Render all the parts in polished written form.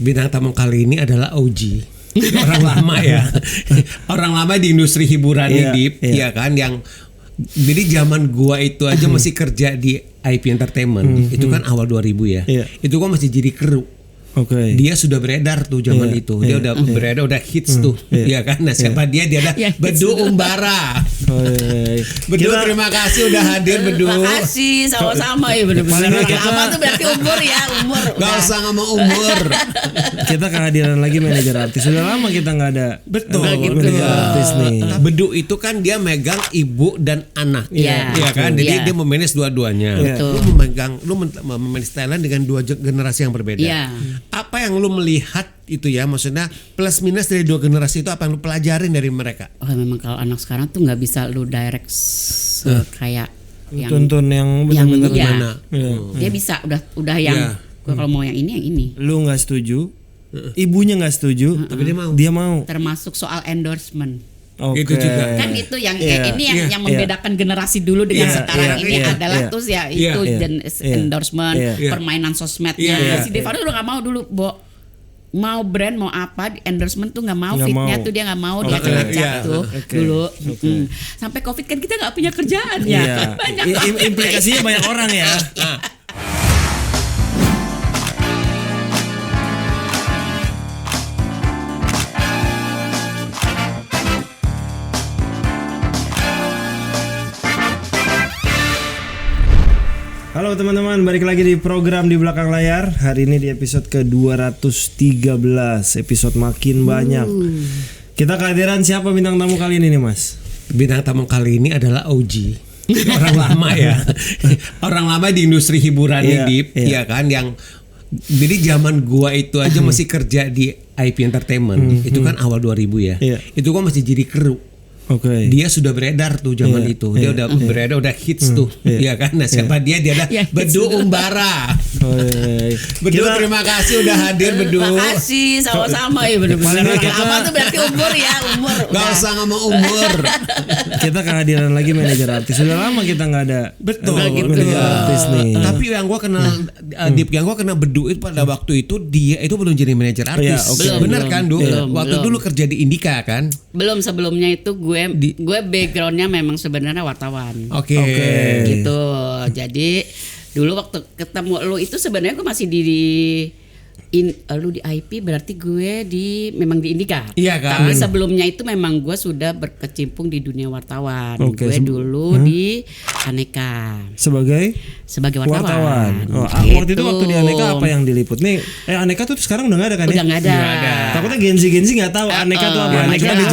Bintang tamu kali ini adalah OG. Orang lama ya. Orang lama di industri hiburan nih, Dip. Iya kan, yang jadi zaman gua itu aja masih kerja di IP Entertainment. Itu kan awal 2000 ya. Itu gua masih jadi kru. Dia sudah beredar tuh zaman itu. Dia udah beredar, udah hits tuh. Iya kan? Nah, siapa dia? Dia ada Bedu Umbara. Bedu, terima kasih udah hadir, Bedu. Terima kasih, sama-sama ya bener-bener. Apa tuh berarti umur ya, umur. Gak usah ngomong umur. Kita kehadiran lagi manajer artis. Sudah lama kita nggak ada. Betul. Manajer artis nih. Bedu itu kan dia megang ibu dan anak. Iya kan? Jadi dia memanage dua-duanya. Lu memanage Thailand dengan dua generasi yang berbeda. Apa yang lu melihat itu ya, maksudnya plus minus dari dua generasi itu apa yang lu pelajarin dari mereka? Oh, memang kalau anak sekarang tuh nggak bisa lu direct kayak yang tuntun yang benar-benar gimana? Dia bisa udah yang gua kalau mau yang ini. Lu nggak setuju, ibunya nggak setuju, tapi dia mau. Termasuk soal endorsement. Itu juga kan itu yang ini yang membedakan generasi dulu dengan sekarang ini adalah tuh ya itu endorsement, permainan sosmednya. Si Devano udah nggak mau dulu, mau brand mau apa endorsement tuh nggak mau, fitnya tuh dia nggak mau, dia acak tuh dulu. Sampai Covid kan kita nggak punya kerjaan ya. Banyak implikasinya banyak orang ya. Halo teman-teman, balik lagi di program Di Belakang Layar. Hari ini di episode ke-213, episode makin banyak. Kita kehadiran siapa bintang tamu kali ini nih, Mas? Bintang tamu kali ini adalah OG. Orang lama ya. Orang lama di industri hiburan nih, Dip. Iya kan, yang jadi zaman gua itu aja masih kerja di IP Entertainment. Itu kan awal 2000 ya. Itu gua masih jadi kru. Dia sudah beredar tuh zaman itu. Dia udah beredar, udah hits tuh. Iya kan? Nah, siapa dia? Dia ada Bedu Umbara. Bedu, terima kasih udah hadir, Bedu. Terima kasih, sama-sama ya bener-bener. Apa tuh berarti umur ya, umur. Gak usah ngomong umur. Kita kehadiran lagi manajer artis. Sudah lama kita nggak ada. Betul. Manajer artis nih. Tapi yang gua kenal yang gua kenal Bedu itu pada waktu itu dia itu belum jadi manajer artis. Bener kan, waktu dulu kerja di Indika kan? Belum, sebelumnya itu gue backgroundnya memang sebenarnya wartawan. Gitu. Jadi dulu waktu ketemu lu itu sebenarnya gue masih lu di IP, berarti gue memang di Indika. Iya kan? Tapi sebelumnya itu memang gue sudah berkecimpung di dunia wartawan. Gue dulu di Aneka sebagai wartawan. Waktu itu waktu di Aneka apa yang diliput? Nih, Aneka tuh sekarang udah nggak ada kan? Udah nggak ada. Takutnya Gen-Z nggak tahu Aneka tuh apa. Majalah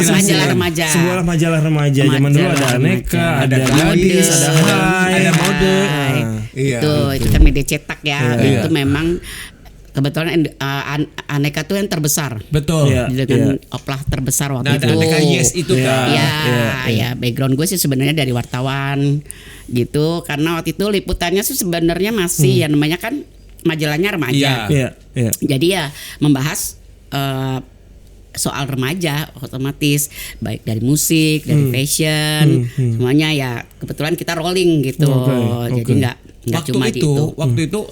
remaja. Sebuah majalah remaja. Zaman dulu ada Aneka, ada Gadis, ada Mode. Itu kan media cetak ya. Itu memang kebetulan Aneka tuh yang terbesar. Betul. Dengan oplah terbesar waktu itu. Aneka Yes itu kan. Ya, background gue sih sebenarnya dari wartawan gitu, karena waktu itu liputannya sih sebenarnya masih ya namanya kan majalahnya remaja. Jadi ya membahas soal remaja otomatis, baik dari musik, dari fashion, semuanya ya kebetulan kita rolling gitu. Jadi nggak cuma waktu itu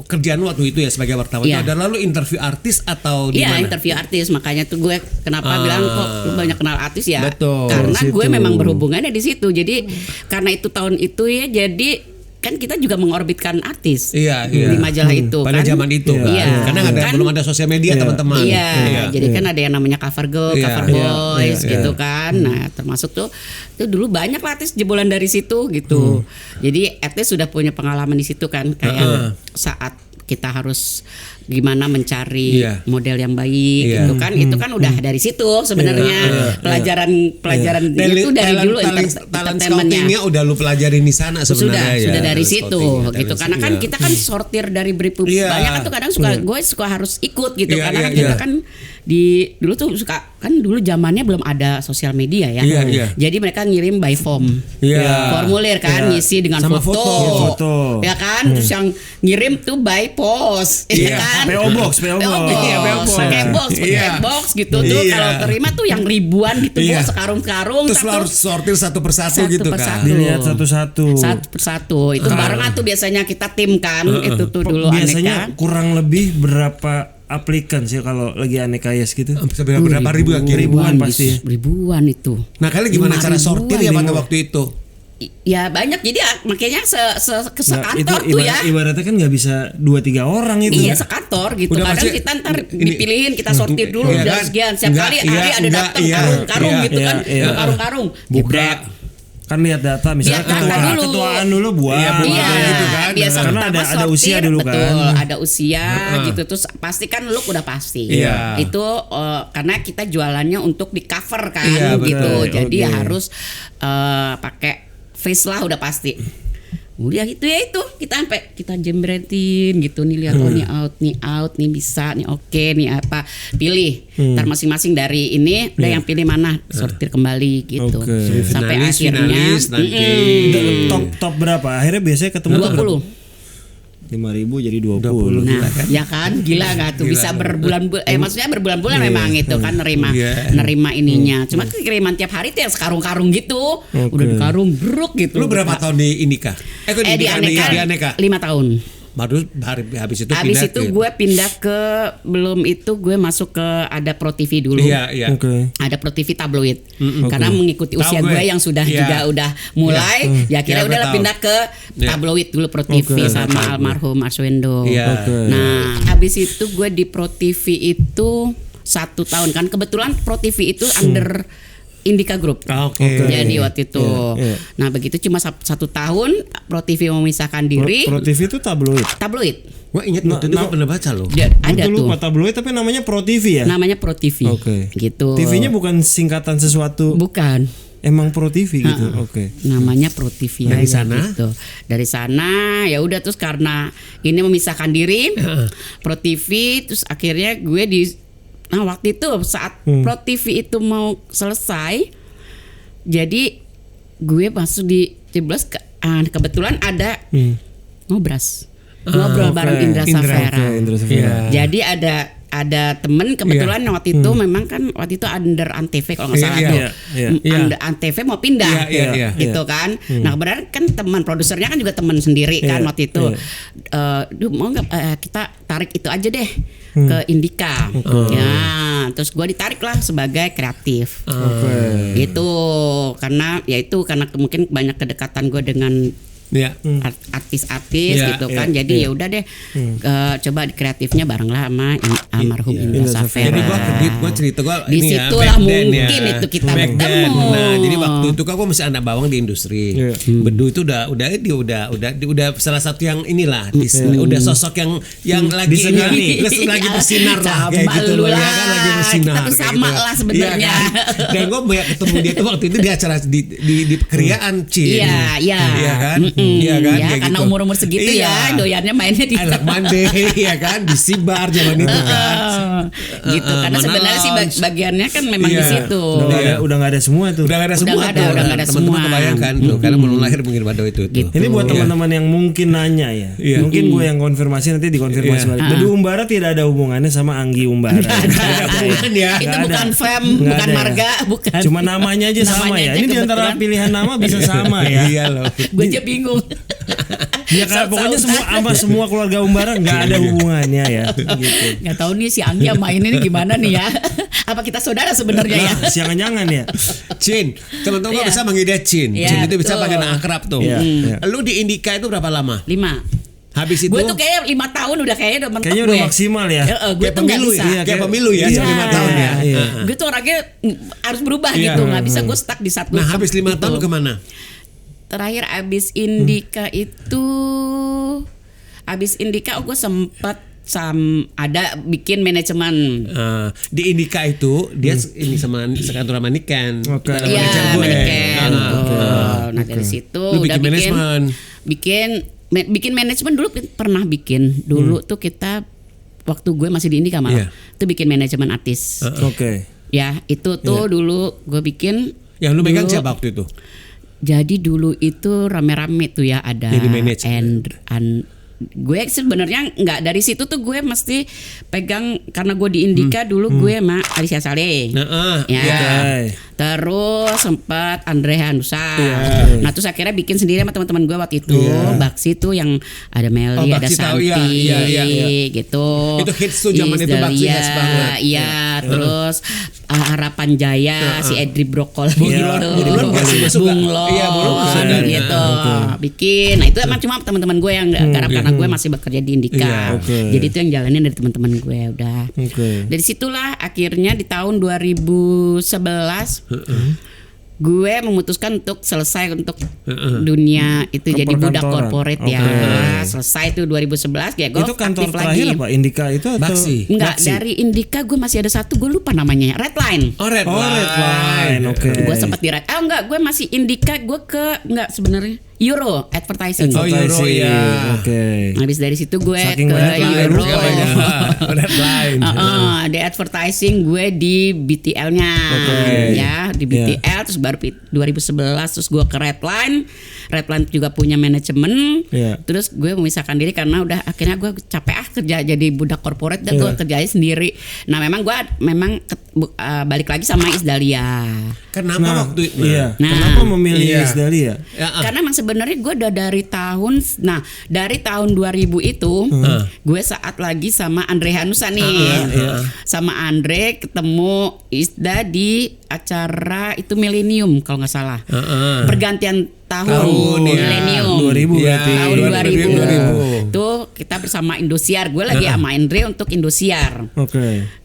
kerjaan waktu itu ya sebagai wartawan itu adalah lalu interview artis atau di mana? Iya, interview artis, makanya tuh gue kenapa bilang kok lu banyak kenal artis ya. Betul. Karena gue memang berhubungannya di situ. Jadi karena itu tahun itu ya, jadi kan kita juga mengorbitkan artis di majalah itu pada zaman itu karena belum ada sosial media teman-teman. Jadi kan ada yang namanya cover girl, cover boys gitu kan. Nah, termasuk tuh dulu banyak artis jebolan dari situ gitu. Jadi artis sudah punya pengalaman di situ kan, kayak saat kita harus gimana mencari model yang baik gitu kan. Itu kan udah dari situ sebenarnya pelajaran itu dari dulu entertainmentnya udah lu pelajarin di sana sebenarnya. Sudah dari situ gitu, karena kan kita kan sortir dari brief banyak kan tuh, kadang gue suka harus ikut gitu karena kan kita kan dulu tuh suka kan, dulu zamannya belum ada sosial media ya. Jadi mereka ngirim by form, formulir kan, ngisi dengan foto. Ya kan, terus yang ngirim tuh by post, ya kan. PO box. Pakai box gitu tuh. Kalau terima tuh yang ribuan gitu, sekarung-karung. Terus lo harus sortir satu persatu gitu kan. Dilihat satu-satu. Satu persatu. Itu barengan tuh biasanya kita tim kan. Itu tuh dulu biasanya Aneka. Kurang lebih berapa aplikan sih kalau lagi Aneka Yes gitu? Berapa ribu ya? Ribuan pasti. Ribuan itu. Nah kalian gimana 5 cara sortir ya pada ribuan. waktu itu? Ya banyak, jadi makanya Nah, sekantor itu tuh ya. ibaratnya kan nggak bisa 2-3 orang itu. Iya sekantor gitu. Udah Kadang pasti- kita ntar ini- dipilihin, kita sortir dulu Iya udah kan? sekian. Setiap Enggak, kali iya, hari ada enggak, datang iya. karung-karung Iya, gitu kan. iya. Karung-karung. Buka. Jebret. Kan lihat data misalnya Lihat data dulu. ketuaan dulu buang. Iya, buang. Iya, gitu kan. biasa Karena pertama ada usia sortir, dulu betul, kan. ada usia gitu, terus pasti kan look udah pasti. Iya. Itu karena kita jualannya untuk di cover kan Iya, betul. gitu, jadi Oke. harus pakai face lah udah pasti. Udah itu kita sampai kita jembretin gitu nih, lihat oh nih out nih bisa nih, oke nih apa pilih. Ntar masing-masing dari ini udah yang pilih mana sortir kembali gitu. Oke. Sampai akhirnya Finalis nanti. Top berapa? Akhirnya biasanya ketemu tuh berapa? 20. 5.000 jadi 20. Nah, ya kan gila nggak tuh, bisa berbulan-bulan, maksudnya berbulan-bulan memang itu kan nerima ininya. Cuma kiriman tiap hari tuh yang sekarung-karung gitu, udah di karung bruk gitu. Lu berapa tahun di Indika? Di Aneka 5 tahun. Baru habis itu Habis pindah itu ke- gue pindah ke belum itu gue masuk ke ada Pro TV dulu. Iya, iya. Oke. Ada Pro TV tabloid. Karena mengikuti Tahu usia gue. gue yang sudah Iya. juga udah mulai, ya Iya, kira gue udahlah tahu. pindah ke tabloid dulu Pro TV Oke. sama Tahu gue. almarhum Arswendo. Iya. Oke. Nah, habis itu gue di Pro TV itu 1 tahun kan, kebetulan Pro TV itu under Indika Group. Oke. Jadi waktu itu, Iya. nah begitu cuma 1 tahun Pro TV memisahkan diri. Pro TV itu tabloid. Tabloid, Gua ingat waktu itu gua pernah baca loh. dia ada Betul tuh. lupa tabloid tapi namanya Pro TV ya? Namanya Pro TV. Oke. Gitu. TV-nya bukan singkatan sesuatu. Bukan. Emang Pro TV gitu. Oke. Namanya Pro TV Dari aja sana? gitu. Dari sana ya udah, terus karena ini memisahkan diri Pro TV, terus akhirnya gue nah waktu itu saat Pro TV itu mau selesai, jadi gue masuk di Ciblos kebetulan ada ngobrol oke. bareng Indra Indra, Safera. Oke, Indra Safera. Iya. Jadi ada temen kebetulan waktu itu memang kan waktu itu under Antv kalau nggak salah Iya, tuh. iya, iya. Under Antv mau pindah. Iya, iya, Gitu kan. Nah kebetulan kan teman produsernya kan juga teman sendiri kan Iya, waktu itu. Duh, mau nggak kita tarik itu aja deh ke Indika. Ya, terus gue ditarik lah sebagai kreatif. Oke. Gitu. Karena ya itu karena mungkin banyak kedekatan gue dengan Iya. artis-artis Iya, gitu kan, jadi ya udah deh coba di kreatifnya bareng lah sama almarhum Indra Safera. Jadi gua cerita gua Di ini ya, situlah back then mungkin itu kita Back then. bertemu. Nah, jadi waktu itu kan gua masih anak bawang di industri. Iya. Bedu itu udah salah satu yang inilah, udah sosok yang lagi Disegani. lagi bersinar lah kayak Sama gitu lu loh ya lah. kan, lagi bersinar. Kita tuh kayak sama gitu. lah sebenarnya. Iya kan? Dan gua banyak ketemu dia tuh waktu itu di acara di Keriaan Cin. Iya, iya. Iya kan? Iya kan? Ya, Kayak karena gitu. umur-umur segitu Iya. ya, doyannya mainnya di Anak mande ya kan, di Sibar zaman itu kan. gitu. Karena Mana sebenarnya sih lounge. bagiannya kan memang di Iya. situ. Udah nggak ada semua tuh. Udah gak ada Udah semua nggak ada, tuh. udah nggak ada Teman-teman semua. kebayangkan tuh, karena belum lahir mungkin pada itu. Gitu. Ini buat Iya. teman-teman yang mungkin nanya ya. Iya. Mungkin gue yang konfirmasi, nanti dikonfirmasi Iya. balik. Bedu Umbara tidak ada hubungannya sama Anggi Umbara. Nggak ada. hubungan ya. Itu Nggak bukan ada. fam, Nggak bukan ada ya. marga, bukan. Cuma namanya aja sama Namanya ya. aja Ini diantara kebetulan. pilihan nama bisa sama ya. Iya loh. Gue aja bingung. Ya kan, pokoknya semua keluarga Umbara nggak ada hubungannya ya. Gitu. Nggak tahu nih si Anggi sama ini gimana nih ya. Apa kita saudara sebenarnya ya? Nah, jangan-jangan ya. Cin, teman-teman Iya. gak bisa manggil dia Cin. Iya, Cin itu bisa betul. panggil akrab tuh. Iya, iya. Lu di Indika itu berapa lama? 5. Habis itu Gue tuh kayak 5 tahun udah kayaknya mentok Kayaknya gue. udah maksimal ya. Gue kayak tuh nggak pemilu bisa. ya, kayak pemilu ya, Iya. 5 tahun ya. Iya. Gue tuh orangnya harus berubah Iya. gitu, nggak bisa gue stuck di satu. Nah, habis 5 gitu. tahun kemana? Terakhir abis Indika itu, abis Indika gue sempet ada bikin manajemen. Di Indika itu dia ini sama sekantor sama Niken. Oke. Iya, Manajer gue. Niken. Ah, Betul. Nah dari situ Lu udah bikin manajemen. bikin manajemen dulu pernah bikin. Dulu tuh kita waktu gue masih di Indika Iya. malah, tuh bikin manajemen artis. Oke. Ya itu tuh dulu gue bikin. Yang lu megang dulu- siapa waktu itu? Jadi dulu itu rame-rame tuh ya, ada Jadi manajemen. gue sebenarnya nggak dari situ tuh gue mesti pegang karena gue di Indika dulu gue sama Alicia Saleh. Ya. Oke. Terus sempat Andre Hanusa. Nah terus akhirnya bikin sendiri sama teman-teman gue waktu itu. Baksi tuh yang ada Meli, ada Baksi tahu, Santi, iya. gitu. Itu hits tuh zaman itu, Baksi hits banget. Iya, terus Harapan Jaya, si Edri Brokol Bunglon, Bunglon masih masuk nggak? Bunglon, Iya, Bunglon masuk ada. gitu. Bikin. Nah itu emang cuma teman-teman gue yang garap karena gue masih bekerja di Indika. Jadi itu yang jalanin dari teman-teman gue udah. Dari situlah akhirnya di tahun 2011 gue memutuskan untuk selesai untuk dunia itu jadi budak corporate ya. Selesai itu 2011 ya gue Itu kantor aktif terakhir lagi. apa? Indika itu atau Baksi. Enggak, dari Indika gue masih ada satu, gue lupa namanya, Redline. Redline. Oke. Gue sempat di gue masih Indika, gue ke enggak sebenarnya Euro Advertising. Oh, Euro, iya. Oke. Habis dari situ gue Saking ke banyak lah, Euro. lupa ya. Redline. Di advertising gue di BTL-nya. Ya, di BTL terus baru 2011 terus gue ke Redline. Redline juga punya manajemen. Terus gue memisahkan diri karena udah akhirnya gue capek kerja jadi budak korporat dan gue kerjain sendiri. Nah, memang gue balik lagi sama Isdalia. Kenapa waktu itu? Nah, Kenapa memilih Isdalia? karena emang sebenarnya gue udah dari tahun 2000 itu gue saat lagi sama Andre Hanusa nih. Sama Andre ketemu Isda di acara itu Millennium kalau nggak salah. Pergantian tahun Millennium 2000 berarti. tahun 2000. Tuh kita bersama Indosiar. Gue lagi sama Andre untuk Indosiar.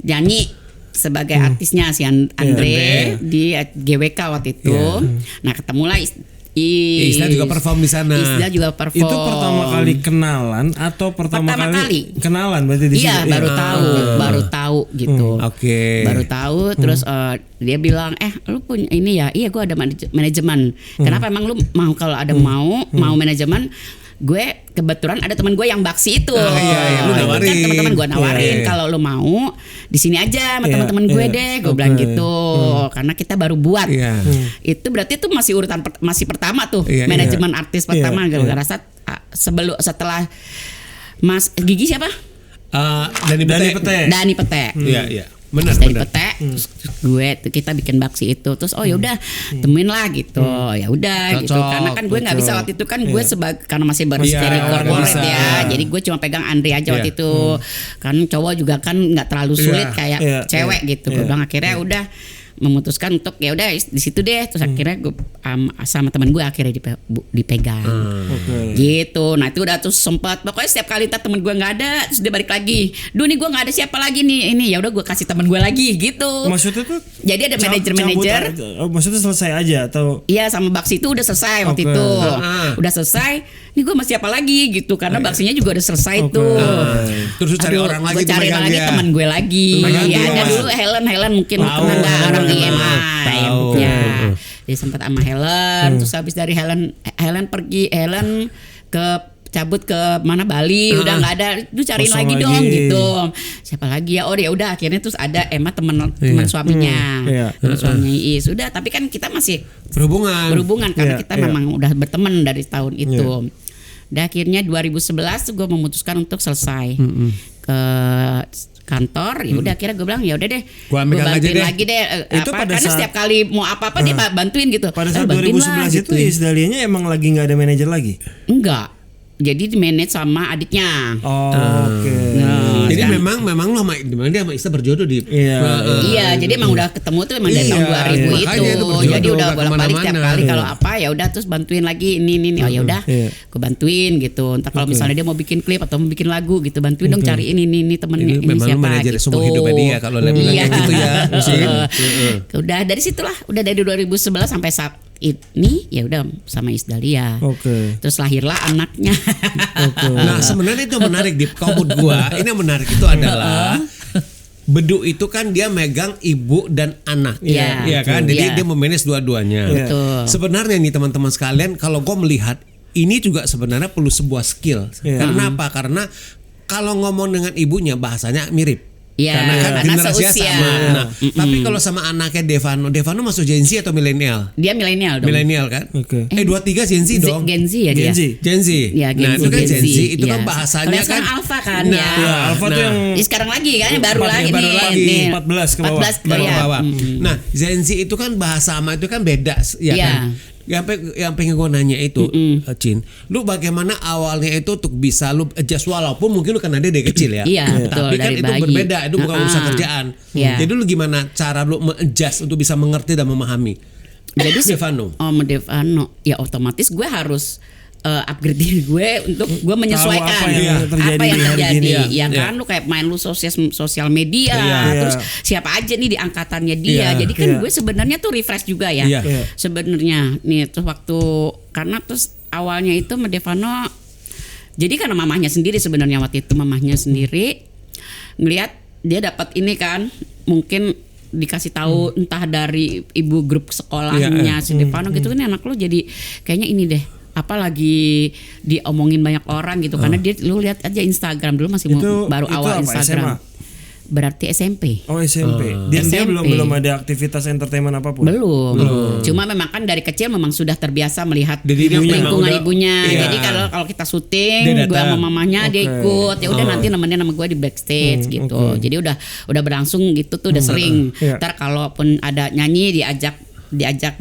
Nyanyi sebagai artisnya si Andre di GWK waktu itu. Nah, ketemulah Isda juga perform di sana. Isda juga perform. Itu pertama kali kenalan atau pertama kali kenalan berarti di Iya, situ? baru tahu gitu. Baru tahu terus dia bilang, lu punya ini ya? Iya, gue ada manajemen. Kenapa emang lu mau kalau ada mau manajemen? Gue kebetulan ada teman gue yang Baksi itu. Lu nawarin. Kan teman-teman gue nawarin kalau lu mau di sini aja sama teman-teman gue deh. Gue bilang gitu. Karena kita baru buat. Itu berarti itu masih urutan masih pertama tuh manajemen artis pertama. Gue rasa setelah Mas Gigi siapa? Dani Pete. Iya. Benar. Dari Pete, terus kita bikin Baksi itu, terus yaudah temuin lah gitu, ya udah gitu, karena kan gue nggak bisa waktu itu kan gue karena masih baru dari corporate ya, jadi gue cuma pegang Andre aja waktu itu, kan cowok juga kan nggak terlalu sulit kayak cewek gitu, gue bilang akhirnya udah memutuskan untuk ya udah di situ deh, terus akhirnya gue sama teman gue akhirnya dipegang gitu. Nah itu udah terus sempat pokoknya setiap kali temen gue nggak ada terus dia balik lagi, nih gue nggak ada siapa lagi nih, ini ya udah gue kasih teman gue lagi gitu. Maksudnya tuh jadi ada manajer maksudnya selesai aja atau iya, sama Baksi itu udah selesai waktu itu udah selesai, nih gue masih apa lagi gitu karena Baksinya juga udah selesai tuh. Terus cari orang lagi, gue cari lagi teman gue lagi ya, ada dulu Helen mungkin kenal nggak orang IMI ya. Jadi sempat sama Helen, terus habis dari Helen pergi, Helen cabut ke mana Bali, udah nggak ada, lu cariin lagi dong gitu. Siapa lagi ya? Oh ya udah akhirnya terus ada Emma teman suaminya, teman suaminya Iis. Udah, tapi kan kita masih berhubungan karena kita memang udah berteman dari tahun itu. Dan akhirnya 2011 tuh gue memutuskan untuk selesai ke kantor, ya udah akhirnya gue bilang ya udah deh, gue bantuin lagi deh. Itu karena setiap kali mau apa-apa dia bantuin gitu. Pada saat 2011 itu Isdalianya emang lagi nggak ada manajer lagi? Enggak. Jadi di manage sama adiknya. Oke. Nah, jadi memang lo dia sama Ista berjodoh di. Iya, jadi emang udah ketemu tuh emang dari tahun 2000 itu. Jadi udah bolak-balik tiap kali kalau apa ya udah terus bantuin lagi ini. Oh ya udah, gue bantuin gitu. Entar kalau misalnya dia mau bikin klip atau mau bikin lagu gitu, bantuin dong cari ini temennya ini siapa gitu. Semua hidupnya dia kalau bilang gitu ya. Udah dari situlah, udah dari 2011 sampai saat ini ya udah sama Isdalia. Terus lahirlah anaknya. Nah sebenarnya itu menarik di komut gua. Ini yang menarik itu adalah Bedu itu kan dia megang ibu dan anak, ya kan. Jadi dia memanage dua-duanya. Sebenarnya nih teman-teman sekalian, kalau gua melihat ini juga sebenarnya perlu sebuah skill. Karena apa? Karena kalau ngomong dengan ibunya bahasanya mirip. Iya, karena kan karena generasinya seusia. sama. Nah, tapi kalau sama anaknya Devano masuk Gen Z atau milenial? Dia milenial dong. Milenial kan? Oke. 23 Gen Z dong. Gen Z ya dia. Gen Z. Gen Z. Ya, Nah, itu kan Gen Z, itu Iya. kan bahasanya Kalau kan sekarang Alpha kan Nah, ya. Ya, Alpha tuh yang Sekarang lagi kan baru lagi baru nih. lagi. Nih. 14 ke bawah. 14 baru ke ya. bawah. Nah, Gen Z itu kan bahasa sama itu kan beda ya Iya. kan. Yang pengen gue nanya itu, Cin, lu bagaimana awalnya itu untuk bisa lu adjust walaupun mungkin lu kan ada dari kecil ya. Iya, betul, Tapi kan dari itu bayi. berbeda, itu bukan urusan kerjaan. Iya. Jadi lu gimana cara lu adjust untuk bisa mengerti dan memahami? Jadi Devano. Devano, ya otomatis gue harus upgrade diri gue untuk gue menyesuaikan apa yang terjadi apa yang di hari terjadi. ini. Ya Iya. kan lu kayak main lu sosial media, Iya. terus siapa aja nih di angkatannya dia. Iya. Jadi kan Iya. gue sebenarnya tuh refresh juga ya. Iya. Iya. Sebenarnya nih terus waktu karena terus awalnya itu sama Devano, jadi karena mamahnya sendiri sebenarnya waktu itu mamahnya sendiri ngelihat dia dapat ini kan mungkin dikasih tahu entah dari ibu grup sekolahnya si Devano gitu kan anak lo jadi kayaknya ini deh apalagi diomongin banyak orang gitu karena dia lu lihat aja Instagram dulu masih baru itu awal apa, Instagram. SMA? Berarti SMP. Oh SMP. Dan dia SMP. belum ada aktivitas entertainment apapun. Belum. Cuma memang kan dari kecil memang sudah terbiasa melihat Jadi dia memang lingkungan udah- ibunya. Iya. Jadi kalau kita Dia syuting, datang. gue sama mamanya dia Oke. ikut. Ya udah nanti nemenin sama gue di backstage gitu. Jadi udah berlangsung gitu tuh udah sering. Iya. Ntar kalaupun ada nyanyi diajak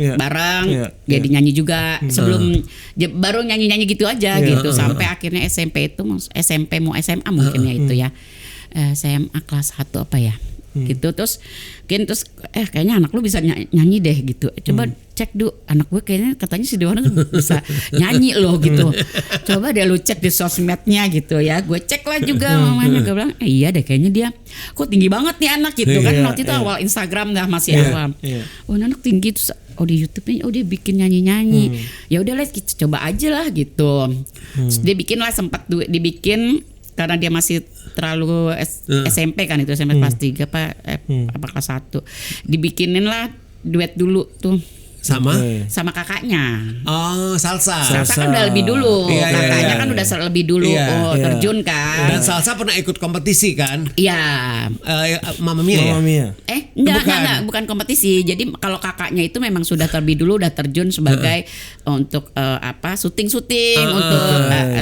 Iya. bareng Iya. jadi nyanyi juga sebelum baru nyanyi gitu aja Iya. gitu sampai akhirnya SMP itu SMP mau SMA mungkin ya itu ya SMA kelas 1 apa ya gitu terus kayaknya anak lu bisa nyanyi deh gitu coba cek dulu anak gue kayaknya katanya si Devano tuh bisa nyanyi loh gitu coba deh lu cek di sosmednya gitu ya gue cek lah juga mamanya gue bilang iya deh kayaknya dia kok tinggi banget nih anak gitu kan Iya, waktu itu iya. awal Instagram dah masih awal iya. oh anak tinggi terus di YouTube-nya dia bikin nyanyi ya udah lah kita coba aja lah gitu terus dia bikin lah sempat dibikin karena dia masih terlalu SMP kan itu SMP kelas 3 apa kelas 1 dibikinin lah duet dulu tuh sama kakaknya. Oh, salsa. Salsa kan udah lebih dulu. Iya, iya, kakaknya iya. kan udah lebih dulu terjun kan. Dan salsa pernah ikut kompetisi kan? Iya. Mamma Mia ya? Mamma Mia. Enggak, bukan kompetisi. Jadi kalau kakaknya itu memang sudah terlebih dulu udah terjun sebagai untuk syuting untuk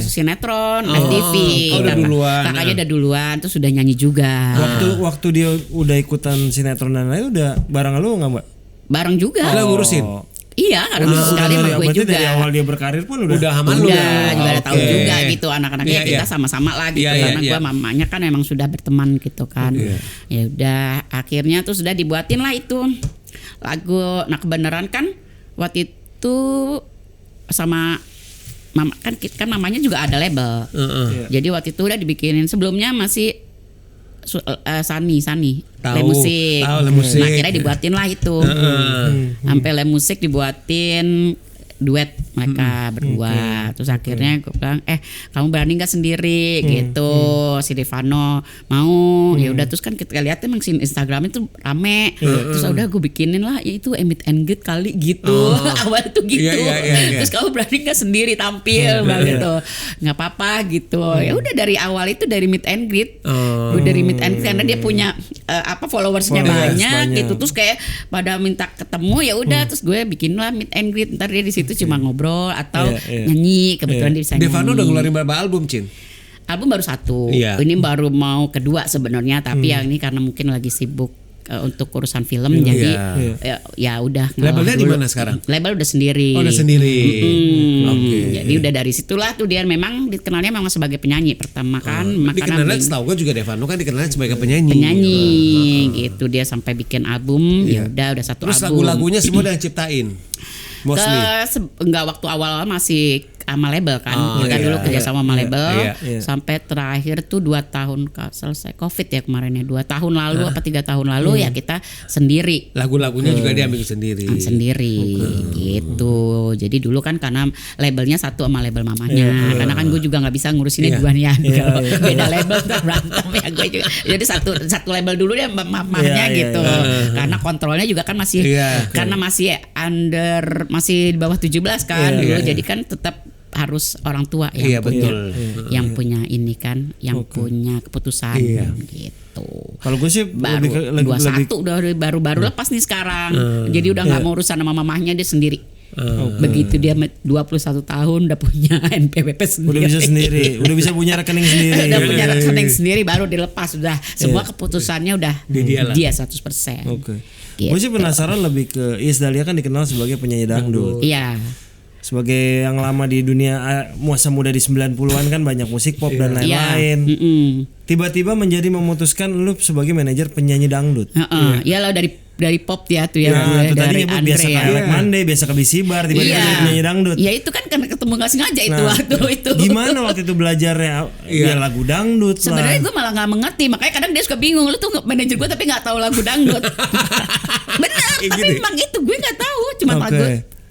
sinetron, FTV. Oh, udah duluan. Kakaknya udah duluan, terus sudah nyanyi juga. Waktu dia udah ikutan sinetron dan lain udah bareng lu nggak Mbak? Bareng juga. Lo ngurusin? Iya, karena sekali sama gue berarti juga. dari awal dia berkarir pun udah sama lu. Udah juga ada tahu Oke. juga gitu anak-anaknya Iya, kita iya. sama-sama lah gitu Iya, karena iya, gue iya. mamanya kan emang sudah berteman gitu kan. Ya udah akhirnya tuh sudah dibuatin lah itu lagu. Nah kebenaran kan waktu itu sama mama kan mamanya juga ada label. Jadi waktu itu udah dibikinin sebelumnya masih Sani Tahu, Lemusik. tahu Lemusik. Nah akhirnya dibuatin lah itu. Sampai Lemusik dibuatin duet mereka berdua. Terus akhirnya gue bilang kamu berani nggak sendiri gitu. Si Devano mau ya udah terus kan kita lihat emang si Instagram itu rame. Terus udah gue bikinin lah ya itu meet and greet kali gitu. Awal tuh gitu. Iya. Terus kamu berani nggak sendiri tampil gitu. Nggak apa-apa gitu. Ya udah dari awal itu dari meet and greet. Dari meet and greet karena dia punya followersnya banyak gitu. Terus kayak pada minta ketemu ya udah terus gue bikin lah meet and greet. Ntar dia di situ cuma ngobrol atau nyanyi kebetulan dia bisa nyanyi. Devano udah ngeluarin berapa album, Cin? Album baru 1. Iya. Ini baru mau kedua sebenarnya tapi yang ini karena mungkin lagi sibuk untuk urusan film jadi ya udah. Labelnya di mana sekarang? Label udah sendiri. Oh, udah sendiri. Oke. Jadi udah dari situlah tuh dia memang dikenalnya memang sebagai penyanyi pertama kan. Dikenalnya setahu gue juga Devano kan dikenalnya sebagai penyanyi. Gitu dia sampai bikin album ya udah satu Terus album. lagu-lagunya semua udah ciptain. Mostly. Enggak waktu awal masih sama label kan. Kita dulu kerja sama label sampai terakhir tuh 2 tahun selesai Covid ya kemarin ya. 2 tahun lalu apa 3 tahun lalu ya kita sendiri. Lagu-lagunya juga dia ambil sendiri. Gitu. Jadi dulu kan karena labelnya satu sama label mamanya. Karena kan gue juga nggak bisa ngurusinnya duanya. Beda label tuh berantem ya gue juga. Jadi satu label dulu dia mamanya gitu. Karena kontrolnya juga kan masih karena masih masih di bawah 17 kan dulu. Jadi kan tetap harus orang tua yang punya yang punya ini kan yang punya keputusan gitu. gitu. Kalau gue sih Baru lebih 21 udah baru lepas nih sekarang. Jadi udah nggak mau urusan sama mamahnya, dia sendiri. Begitu dia 21 tahun udah punya NPWP sendiri. udah bisa sendiri, udah bisa punya rekening sendiri. Udah punya rekening sendiri baru dilepas, udah semua keputusannya udah dia 100%. Oke. Gitu. Gue sih penasaran lebih ke Iis Dahlia kan dikenal sebagai penyanyi dangdut. Iya. Sebagai yang lama di dunia masa muda di 90-an kan banyak musik pop dan lain-lain. Tiba-tiba menjadi memutuskan lu sebagai manajer penyanyi dangdut. Iyalah dari pop dia tuh ya. Itu tadi dari nyebut biasa ke Alek Monday, biasa ke Bisibar, tiba-tiba jadi penyanyi dangdut. Ya itu kan karena ketemu gak sengaja itu waktu itu. Gimana waktu itu belajarnya ya lagu dangdut lah. Sebenarnya gue malah nggak mengerti, makanya kadang dia suka bingung, lu tuh manajer gue tapi nggak tahu lagu dangdut. Bener, tapi memang itu gue nggak tahu, cuma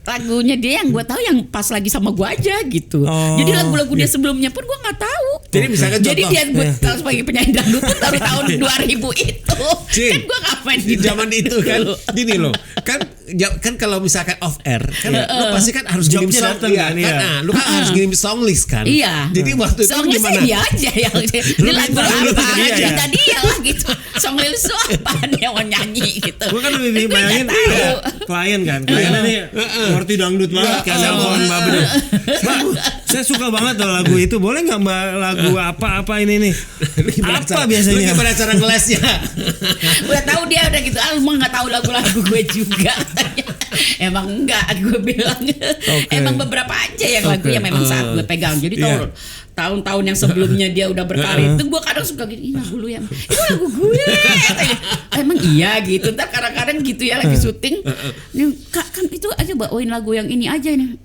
lagunya dia yang gue tahu yang pas lagi sama gue aja gitu. Jadi lagu-lagu dia sebelumnya pun gue nggak tahu. Jadi misalkan jadi dia gue tahu sebagai penyanyi dangdut tuh dari tahun 2000 itu. Cin, kan gue ngapain di zaman itu kan gini loh. Kan kalau misalkan off air kan lu pasti kan harus ngirim song kan. Lu kan harus ngirim song list kan. Iya. Jadi waktu itu gimana? Dia aja yang ini lagu apa kita dia lah gitu. Song list apa yang mau nyanyi gitu. Gue kan lebih bayangin klien kan. Kliennya nih ngerti dangdut banget kan. Mbak, saya suka banget tuh lagu itu. Boleh nggak Mbak lagu apa ini nih? Apa biasanya? Lu gimana cara ngelesnya? Udah tahu dia udah gitu. Emang nggak tahu lagu-lagu gue juga. Emang enggak, gue bilang. Emang beberapa aja yang lagu yang memang saat gue pegang. Jadi tahun-tahun yang sebelumnya dia udah berkarir itu gue kadang suka gini, lagu lu ya, itu lagu gue. Emang iya gitu. Ntar kadang-kadang gitu ya lagi syuting. Nih kak kan itu aja bawain lagu yang ini aja nih.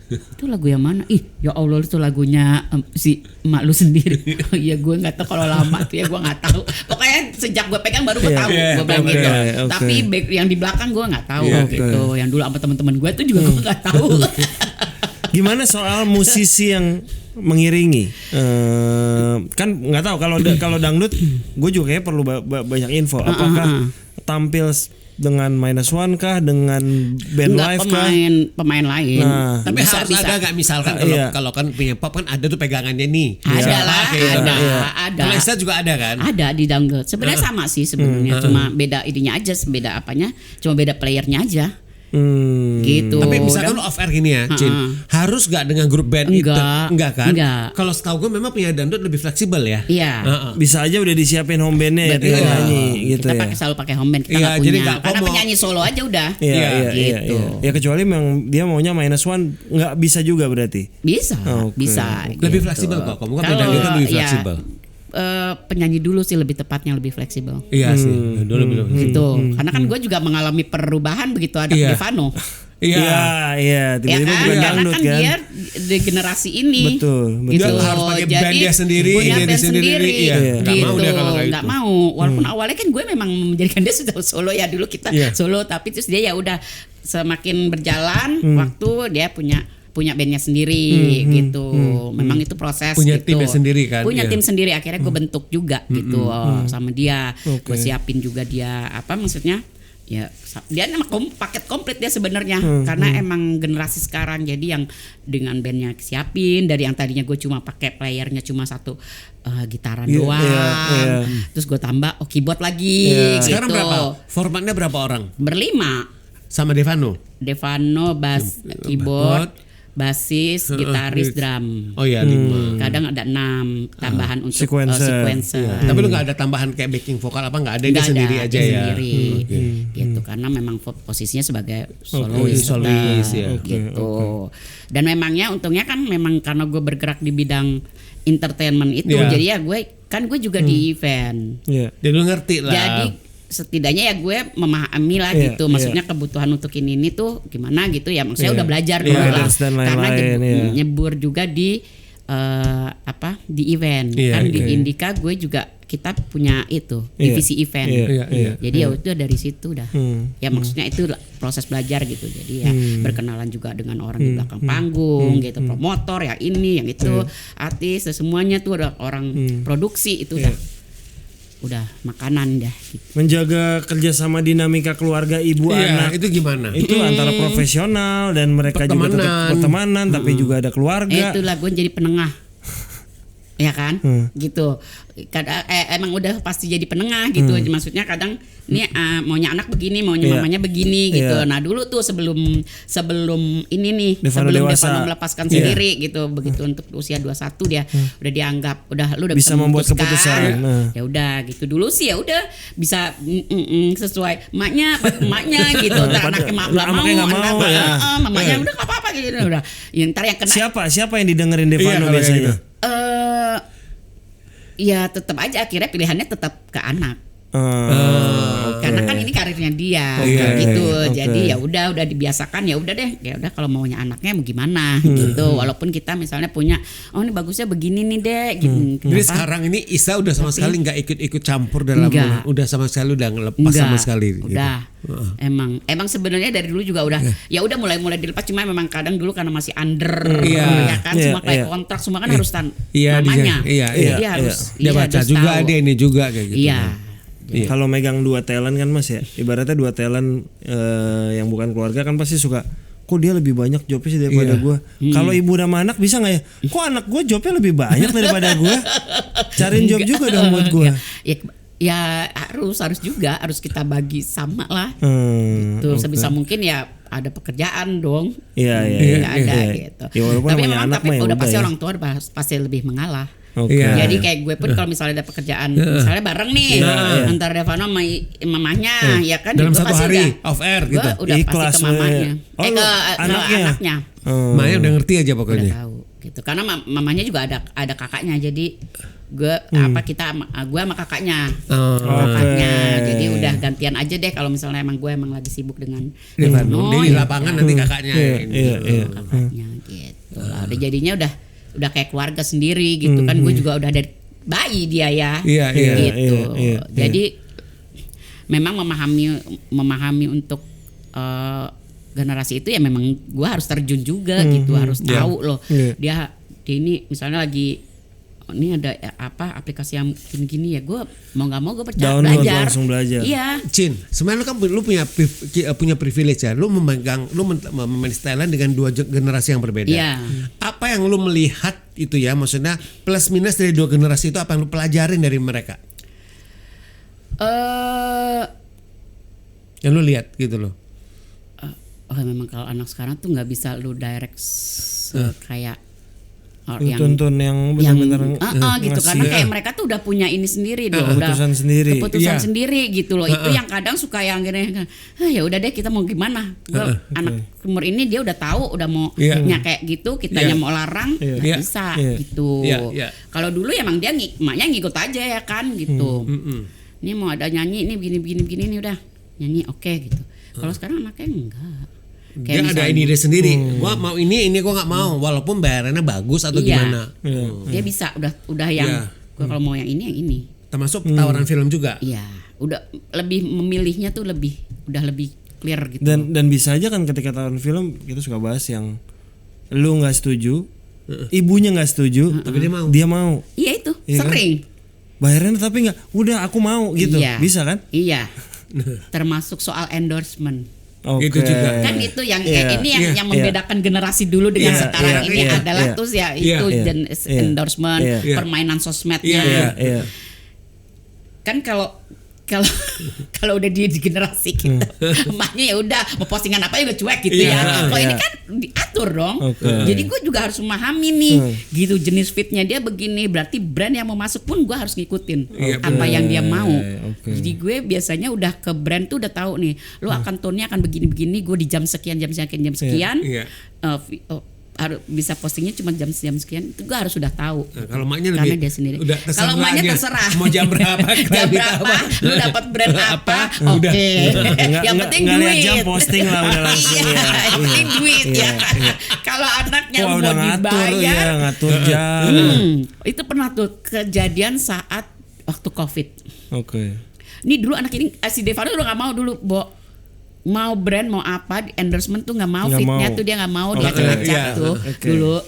Itu lagu yang mana? Ya Allah itu lagunya si emak lu sendiri. Iya gue nggak tahu kalau lama tuh ya gue nggak tahu. Pokoknya sejak gue pegang baru gue tahu. Gue bilang gitu. Tapi yang di belakang gue nggak tahu gitu. Yang dulu sama teman-teman gue tuh juga gue nggak tahu. Gimana soal musisi yang mengiringi? Kan nggak tahu kalau dangdut, gue juga kayak perlu banyak info. Apakah tampil dengan minus one kah, dengan band live kah? Pemain lain. Tapi harus ada nggak misalkan kalau kan punya pop kan ada tuh pegangannya nih. Ada lah, ada. Kalau Esa juga ada kan? Ada di dangdut. Sebenarnya sama sih sebenarnya, cuma beda idenya aja, beda apanya, cuma beda playernya aja. Gitu. Tapi misalkan lu off air gini ya, Cin, harus gak dengan grup band itu? Enggak kan? Kalau setahu gue memang punya dangdut lebih fleksibel ya. Iya. Bisa aja udah disiapin home bandnya ya, nyanyi gitu. Kita selalu pakai home band, kita nggak punya. Karena penyanyi solo aja udah. Iya. Gitu. Ya kecuali memang dia maunya minus one, nggak bisa juga berarti. Bisa, bisa. Lebih fleksibel kok. Kamu kan dangdut kan lebih fleksibel. Penyanyi dulu sih lebih tepatnya lebih fleksibel. Iya sih. Dulu gitu. Karena kan gue juga mengalami perubahan begitu ada Devano. Iya. Tiba-tiba bukan dangdut kan. Dia di generasi ini. Betul. Gitu. Dia harus pakai band dia sendiri, punya band sendiri. Nggak mau dia kalau kayak nggak mau. Walaupun awalnya kan gue memang menjadikan dia sudah solo ya, dulu kita solo, tapi terus dia ya udah semakin berjalan waktu dia punya bandnya sendiri gitu. Memang itu proses punya gitu. tim sendiri kan. Punya tim sendiri, akhirnya gue bentuk juga gitu sama dia. Gue siapin juga dia maksudnya ya dia emang paket komplit dia sebenarnya karena emang generasi sekarang, jadi yang dengan bandnya siapin dari yang tadinya gue cuma pakai playernya cuma satu gitaran doang, terus gue tambah keyboard lagi gitu. Sekarang berapa? Formatnya berapa orang? Berlima sama Devano, bass, keyboard, basis, gitaris, drum. Oh iya 5. Kadang ada 6 tambahan untuk sequencer. Tapi lu nggak ada tambahan kayak backing vokal apa nggak ada? Dia sendiri aja ya. Sendiri. Gitu karena memang posisinya sebagai solois ya. Gitu. Dan memangnya untungnya kan memang karena gue bergerak di bidang entertainment itu, jadi ya gue juga di event. Jadi lu ngerti lah. Jadi setidaknya ya gue memahami lah gitu, maksudnya kebutuhan untuk ini tuh gimana gitu ya, maksudnya udah belajar dulu lah, karena nyebur juga di di event kan di Indika gue juga kita punya itu divisi event, jadi ya itu dari situ dah, ya maksudnya itu proses belajar gitu, jadi ya berkenalan juga dengan orang di belakang panggung gitu, promotor yang ini yang itu, artis semuanya tuh ada orang produksi itu udah makanan dah gitu. Menjaga kerjasama dinamika keluarga ibu anak itu gimana? Itu antara profesional dan mereka juga tetap pertemanan tapi juga ada keluarga. Itulah gue jadi penengah. ya kan, gitu. Kadang emang udah pasti jadi penengah gitu. Maksudnya kadang ini maunya anak begini, maunya mamanya begini gitu. Nah dulu tuh sebelum ini nih, sebelum Devano melepaskan sendiri gitu, begitu untuk usia 21 dia udah dianggap lu udah bisa membuat keputusan. Ya udah gitu. Dulu sih ya udah bisa sesuai emaknya gitu. Anaknya nggak mau, mamanya udah nggak apa-apa gitu udah. Ntar yang kena siapa yang didengerin Devano biasanya? Ya tetap aja akhirnya pilihannya tetap ke anak. Karena kan ini karirnya dia gitu. Jadi ya udah dibiasakan, ya udah deh. Ya udah kalau maunya anaknya mau gimana gitu. Walaupun kita misalnya punya ini bagusnya begini nih deh gitu. Jadi sekarang ini Isa udah sama sekali nggak ikut campur dalam udah sama sekali udah ngelepas sama sekali. Udah. Gitu. Emang sebenarnya dari dulu juga udah ya udah mulai dilepas, cuma memang kadang dulu karena masih under ya kan semua kayak kontrak semua kan harus namanya. Jadi harus dia baca juga tahu. dia ini juga kayak gitu. Kalau megang 2 talent kan Mas ya, ibaratnya 2 talent yang bukan keluarga kan pasti suka, kok dia lebih banyak jobnya sih daripada gue. Kalau ibu sama anak bisa nggak ya? Kok anak gue jobnya lebih banyak daripada gue? Cariin job juga dong buat gue. Ya harus juga harus kita bagi sama lah. Gitu sebisa mungkin ya ada pekerjaan dong. Iya. Ada gitu. Ya, tapi memang udah pasti orang tua pasti lebih mengalah. Jadi kayak gue pun kalau misalnya ada pekerjaan misalnya bareng nih antara Devano sama mamanya ya kan dalam satu hari off air gitu udah ikhlas pasti ke mamanya ke anaknya. Mamanya udah ngerti aja pokoknya. Udah tahu gitu karena mamanya juga ada kakaknya, jadi gue gue sama kakaknya jadi udah gantian aja deh kalau misalnya emang gue lagi sibuk dengan Devano di lapangan nanti kakaknya kakaknya gitu lah. Udah jadinya udah kayak keluarga sendiri gitu kan. Gue juga udah dari bayi dia ya gitu. Jadi memang memahami untuk generasi itu ya memang gue harus terjun juga gitu, harus tahu loh dia ini misalnya lagi ini ada aplikasi yang gini-gini ya, gue mau nggak mau gue belajar. Langsung belajar. Iya. Cin, sebenarnya kan lu punya privilege ya, lu memanage talent dengan 2 generasi yang berbeda. Iya. Apa yang lu melihat itu ya, maksudnya plus minus dari 2 generasi itu apa yang lu pelajarin dari mereka? Yang lu lihat gitu loh. Memang kalau anak sekarang tuh nggak bisa lu direct kayak tuntun yang benar-benar gitu karena kayak mereka tuh udah punya ini sendiri dong, keputusan sendiri gitu loh. Itu yang kadang suka yang gini ya udah deh kita mau gimana. Anak umur ini dia udah tahu udah mau kayak gitu, kitanya mau larang nggak bisa gitu. Kalau dulu emang dia emaknya ngikut aja ya kan gitu. Ini mau ada nyanyi ini begini nih udah nyanyi oke gitu. Kalau sekarang anaknya enggak. Dia ada ide sendiri. Gua mau ini gua nggak mau walaupun bayarannya bagus atau gimana. Dia bisa udah yang gua kalau mau yang ini. Termasuk tawaran film juga. Iya, udah lebih memilihnya tuh udah lebih clear gitu. Dan bisa aja kan ketika tawaran film kita suka bahas yang lu nggak setuju, ibunya nggak setuju, tapi dia mau. Iya itu sering. Kan? Bayarannya tapi nggak, udah aku mau gitu. Bisa kan? Iya. Termasuk soal endorsement. Gitu juga. Kan itu yang ini yang membedakan generasi dulu dengan sekarang ini adalah tuh ya itu endorsement, permainan sosmednya. Kan kalau udah di generasi kita emaknya ya udah mau postingan apa ya udah cuek gitu ya. Kalau ini kan diatur dong. Jadi gue juga harus memahami nih gitu jenis fitnya dia begini, berarti brand yang mau masuk pun gue harus ngikutin apa yang dia mau. Jadi gue biasanya udah ke brand tuh udah tahu nih lo akan tone-nya akan begini-begini, gue di jam sekian harus bisa postingnya cuma jam sekian, itu gue harus sudah tahu. Nah, kalau maknya karena dia sendiri. Kalau maknya terserah. Mau jam berapa? Jam berapa? Lu dapat brand apa? Oke. Yang penting duit. Jam posting lah udah langsung ya. Yang penting duit ya. Kalau anaknya mau dibayar, ngatur jam. Itu pernah tuh kejadian saat waktu Covid. Ini dulu anak ini si Devano udah nggak mau dulu, mau brand mau apa endorsement tuh nggak mau, fitnya tuh dia nggak mau, dia acak tuh dulu.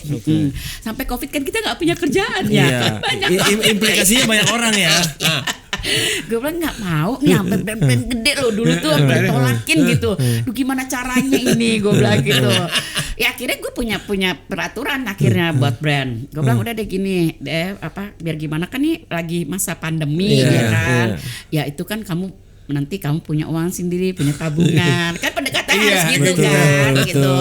Sampai Covid kan kita nggak punya kerjaan ya, banyak implikasinya banyak orang ya. Gue bilang nggak mau nih sampai brand gede loh dulu tuh sampai tolakin gitu. Duh gimana caranya ini, gue bilang gitu. Ya akhirnya gue punya peraturan akhirnya buat brand. Gue bilang udah deh gini, biar gimana kan nih lagi masa pandemi ya kan. Ya itu kan nanti kamu punya uang sendiri, punya tabungan. Kan pendekatan harus gitu betul, kan betul. gitu.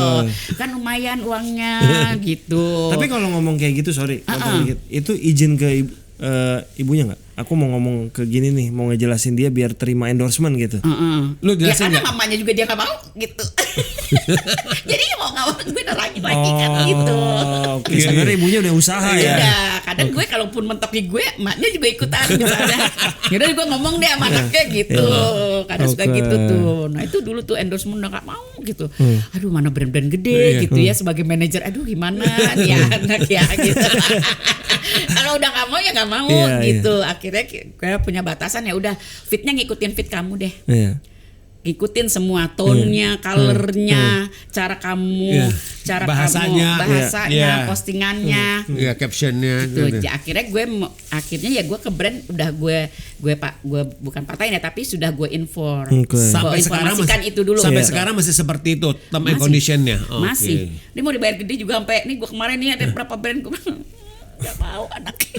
Kan lumayan uangnya gitu. Tapi kalau ngomong kayak gitu, sorry, potong dikit. Itu izin ke ibunya nggak? Aku mau ngomong ke gini nih, mau ngejelasin dia biar terima endorsement gitu. Lu Ya jelasin karena nggak? mamanya juga dia gak mau gitu. Jadi mau gak mau gue nerangin lagi kan gitu. Oke, sebenarnya ibunya udah usaha ya. Udah, kadang gue kalaupun mentok di gue, emaknya juga ikutan misalnya. Yaudah gue ngomong deh sama anaknya gitu. Kadang suka Oke. gitu tuh. Nah itu dulu tuh endorsement udah gak mau gitu. Aduh mana brand-brand gede gitu ya sebagai manajer. Aduh gimana ya anak ya gitu. Kalau udah gak mau ya gak mau Iya, gitu. Akhirnya gue punya batasan ya udah fitnya ngikutin fit kamu deh. Iya. Ikutin semua tone-nya, color-nya, cara kamu, cara Bahasanya. bahasanya, Iya. postingannya. Ya captionnya. Gitu. Akhirnya gue ke brand udah gue bukan patahin ya tapi sudah gue Oke. Sampai sekarang informasikan itu dulu. Sampai Gitu. sekarang masih seperti itu term and Masih. conditionnya. Oke. Masih. Dia mau dibayar gede juga sampai nih gue kemarin nih ada berapa brand gue bilang, nggak mau anaknya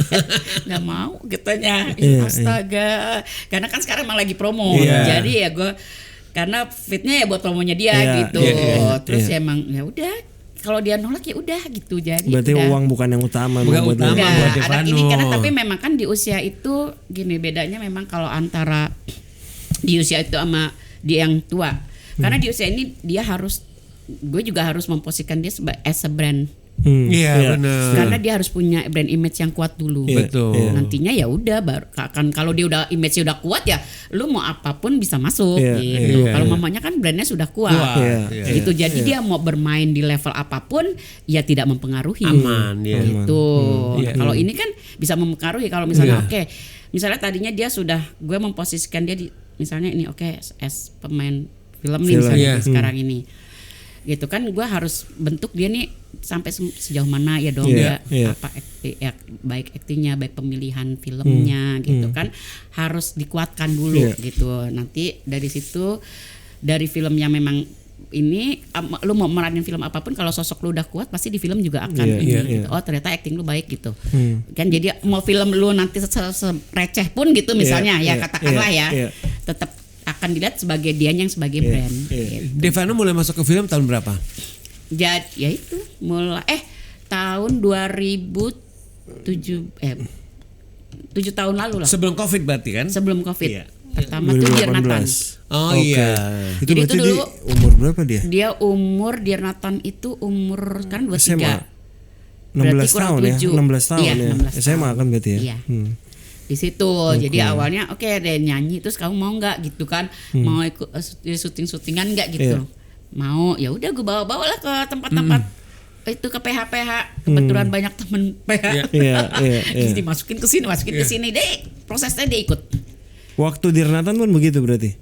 nggak mau gitunya. Iya, Astaga. Karena kan sekarang emang lagi promo. Iya. Jadi ya gue karena fitnya ya buat promonya dia Iya, gitu. iya, Terus iya. ya emang ya udah kalau dia nolak ya udah gitu. Jadi Berarti udah. uang bukan yang utama. Bukan buat utama. dia. Enggak, buat anak Devano. ini karena tapi memang kan di usia itu gini bedanya memang kalau antara di usia itu sama di yang tua. Karena di usia ini gue juga harus memposisikan dia as a brand. Iya benar. Karena dia harus punya brand image yang kuat dulu. Iya, Betul. iya. Nantinya ya udah baru kan kalau dia udah image-nya udah kuat ya lu mau apapun bisa masuk Iya, gitu. iya, Kalau iya. mamanya kan brandnya sudah kuat. Iya, iya, Gitu. Jadi dia mau bermain di level apapun ya tidak mempengaruhi. Aman, ya. Gitu. Iya. Nah, kalau ini kan bisa mempengaruhi kalau misalnya Iya. misalnya tadinya dia sudah gue memposisikan dia di misalnya ini as pemain film nih Film, misalnya iya. sekarang ini. Gitu kan gue harus bentuk dia nih sampai sejauh mana ya dong Iya, iya. apa baik aktingnya baik pemilihan filmnya gitu kan harus dikuatkan dulu Iya. gitu. Nanti dari situ dari film yang memang ini lu mau meranin film apapun kalau sosok lu udah kuat pasti di film juga akan Iya, ini iya, gitu. iya. Oh ternyata akting lu baik gitu. Kan jadi mau film lu nanti receh pun gitu misalnya Iya, ya iya, katakanlah iya, ya iya. tetap akan dilihat sebagai dia yang sebagai Iya, brand. iya. Gitu. Devano mulai masuk ke film tahun berapa? Jadi ya itu mulai tahun 2007 7 tahun lalu lah Sebelum Covid berarti kan? sebelum Covid. Iya. Pertama tuh Dear Nathan. 2018. Oh Oke. iya. Itu Jadi berarti itu dulu- dia umur berapa dia? Dia umur Dear Nathan itu umur sekarang 23. SMA. 16 Berarti kurang tahun ya, 7. 16 tahun Iya, ya. 16 SMA tahun. kan berarti ya. Iya. Di situ. Jadi awalnya oke deh nyanyi terus kamu mau nggak gitu kan? Mau ikut syuting-syutingan nggak gitu? Iya. Mau. Ya udah gue bawa lah ke tempat-tempat itu ke PH kebetulan banyak temen PH. Iya, iya, iya. Terus dimasukin ke sini, masukin ke sini deh. Prosesnya dia ikut Waktu di Renatan pun begitu berarti.